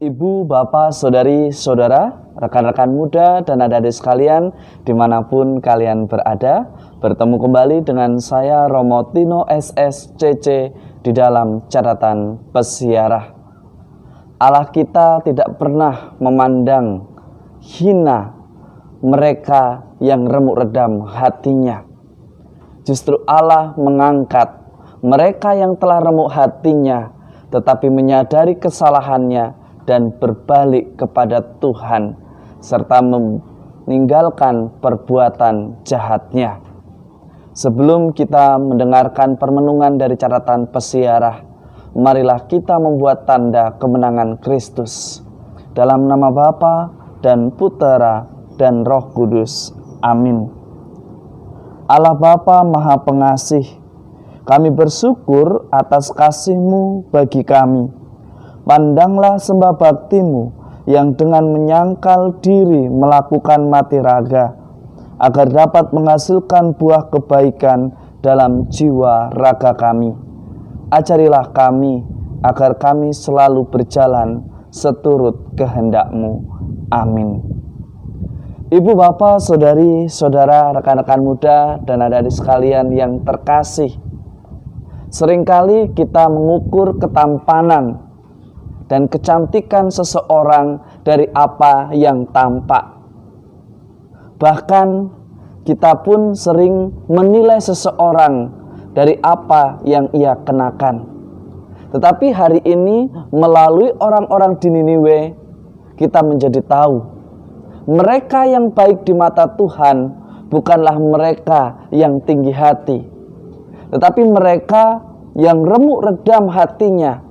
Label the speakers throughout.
Speaker 1: Ibu, bapak, saudari, saudara, rekan-rekan muda dan adik-adik sekalian dimanapun kalian berada, bertemu kembali dengan saya Romo Tino SSCC di dalam catatan pesiarah. Allah kita tidak pernah memandang hina mereka yang remuk redam hatinya. Justru Allah mengangkat mereka yang telah remuk hatinya tetapi menyadari kesalahannya dan berbalik kepada Tuhan serta meninggalkan perbuatan jahatnya. Sebelum kita mendengarkan permenungan dari catatan pesiarah, marilah kita membuat tanda kemenangan Kristus. Dalam nama Bapa dan Putera dan Roh Kudus. Amin. Allah Bapa Maha Pengasih, kami bersyukur atas kasih-Mu bagi kami. Pandanglah sembah bakti-Mu yang dengan menyangkal diri melakukan mati raga, agar dapat menghasilkan buah kebaikan dalam jiwa raga kami. Ajarilah kami, agar kami selalu berjalan seturut kehendak-Mu. Amin. Ibu, bapak, saudari, saudara, rekan-rekan muda, dan adik-adik sekalian yang terkasih, seringkali kita mengukur ketampanan dan kecantikan seseorang dari apa yang tampak. Bahkan kita pun sering menilai seseorang dari apa yang ia kenakan. Tetapi hari ini melalui orang-orang di Niniwe, kita menjadi tahu mereka yang baik di mata Tuhan bukanlah mereka yang tinggi hati, tetapi mereka yang remuk redam hatinya,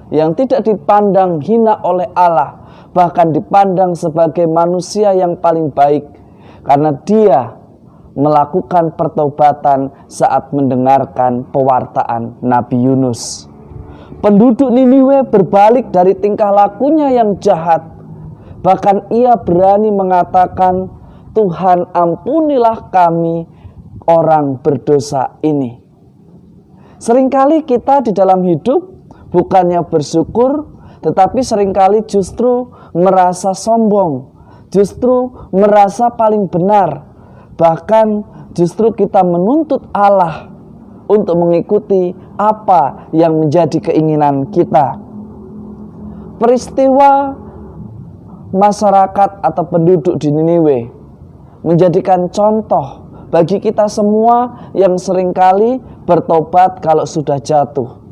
Speaker 1: yang tidak dipandang hina oleh Allah, bahkan dipandang sebagai manusia yang paling baik, karena dia melakukan pertobatan saat mendengarkan pewartaan Nabi Yunus. Penduduk Niniwe berbalik dari tingkah lakunya yang jahat, bahkan ia berani mengatakan, "Tuhan, ampunilah kami orang berdosa ini." Seringkali kita di dalam hidup bukannya bersyukur, tetapi seringkali justru merasa sombong, justru merasa paling benar. Bahkan justru kita menuntut Allah untuk mengikuti apa yang menjadi keinginan kita. Peristiwa masyarakat atau penduduk di Niniwe menjadikan contoh bagi kita semua yang seringkali bertobat kalau sudah jatuh.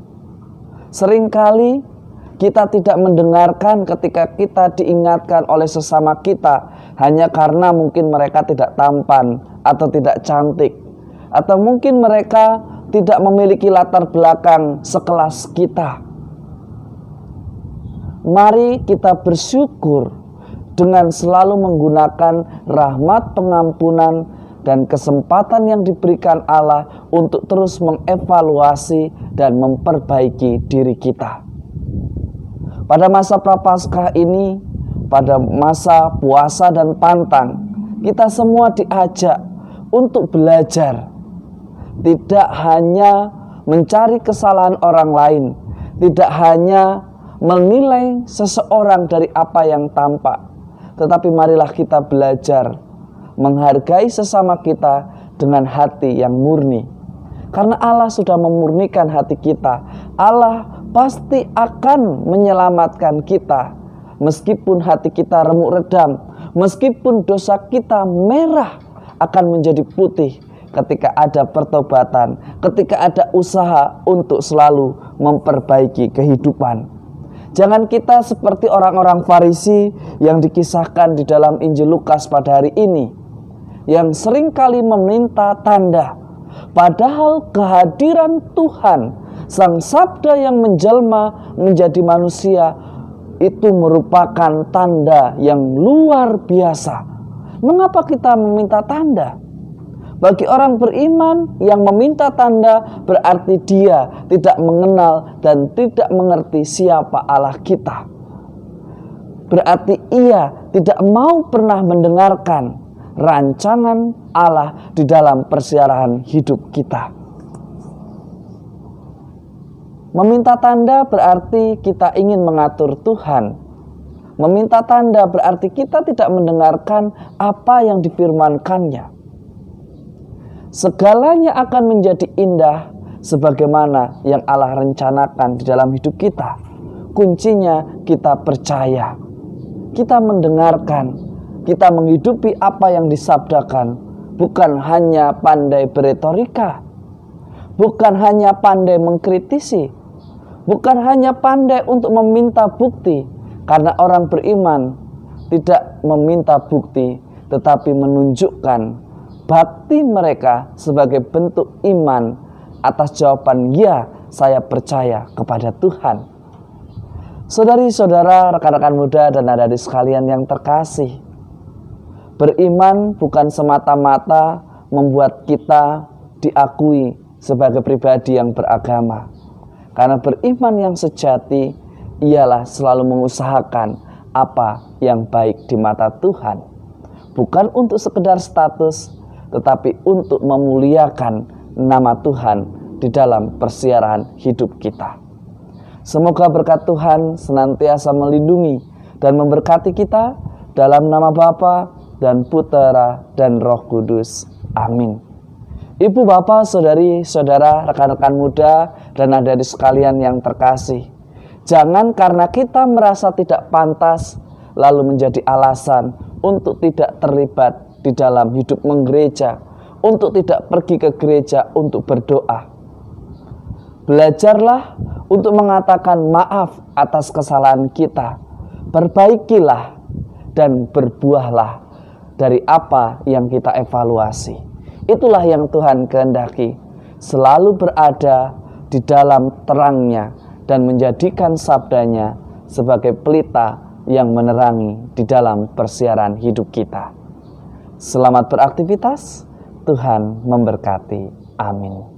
Speaker 1: Seringkali kita tidak mendengarkan ketika kita diingatkan oleh sesama kita hanya karena mungkin mereka tidak tampan atau tidak cantik, atau mungkin mereka tidak memiliki latar belakang sekelas kita. Mari kita bersyukur dengan selalu menggunakan rahmat pengampunan dan kesempatan yang diberikan Allah untuk terus mengevaluasi dan memperbaiki diri kita. Pada masa Prapaskah ini, pada masa puasa dan pantang, kita semua diajak untuk belajar. Tidak hanya mencari kesalahan orang lain, tidak hanya menilai seseorang dari apa yang tampak, tetapi marilah kita belajar menghargai sesama kita dengan hati yang murni. Karena Allah sudah memurnikan hati kita. Allah pasti akan menyelamatkan kita. Meskipun hati kita remuk redam, meskipun dosa kita merah, akan menjadi putih ketika ada pertobatan, ketika ada usaha untuk selalu memperbaiki kehidupan. Jangan kita seperti orang-orang Farisi yang dikisahkan di dalam Injil Lukas pada hari ini, yang seringkali meminta tanda, padahal kehadiran Tuhan, Sang Sabda yang menjelma menjadi manusia, itu merupakan tanda yang luar biasa. Mengapa kita meminta tanda? Bagi orang beriman yang meminta tanda, berarti dia tidak mengenal dan tidak mengerti siapa Allah kita. Berarti ia tidak mau pernah mendengarkan rancangan Allah di dalam persiaran hidup kita. Meminta tanda berarti kita ingin mengatur Tuhan Meminta tanda berarti kita tidak mendengarkan apa yang difirmankannya. Segalanya akan menjadi indah sebagaimana yang Allah rencanakan di dalam hidup kita. Kuncinya kita percaya, kita mendengarkan, kita menghidupi apa yang disabdakan. Bukan hanya pandai beretorika, bukan hanya pandai mengkritisi, bukan hanya pandai untuk meminta bukti. Karena orang beriman tidak meminta bukti, tetapi menunjukkan bakti mereka sebagai bentuk iman atas jawaban ya, saya percaya kepada Tuhan. Saudari-saudara, rekan-rekan muda dan adik-adik sekalian yang terkasih, beriman bukan semata-mata membuat kita diakui sebagai pribadi yang beragama. Karena beriman yang sejati ialah selalu mengusahakan apa yang baik di mata Tuhan. Bukan untuk sekedar status, tetapi untuk memuliakan nama Tuhan di dalam persiaran hidup kita. Semoga berkat Tuhan senantiasa melindungi dan memberkati kita dalam nama Bapa dan Putera dan Roh Kudus. Amin. Ibu, bapak, saudari, saudara, rekan-rekan muda dan adik-adik sekalian yang terkasih, jangan karena kita merasa tidak pantas lalu menjadi alasan untuk tidak terlibat di dalam hidup menggereja, untuk tidak pergi ke gereja untuk berdoa. Belajarlah untuk mengatakan maaf atas kesalahan kita. Perbaikilah dan berbuahlah dari apa yang kita evaluasi. Itulah yang Tuhan kehendaki, selalu berada di dalam terangnya dan menjadikan sabdanya sebagai pelita yang menerangi di dalam persiaran hidup kita. Selamat beraktivitas, Tuhan memberkati. Amin.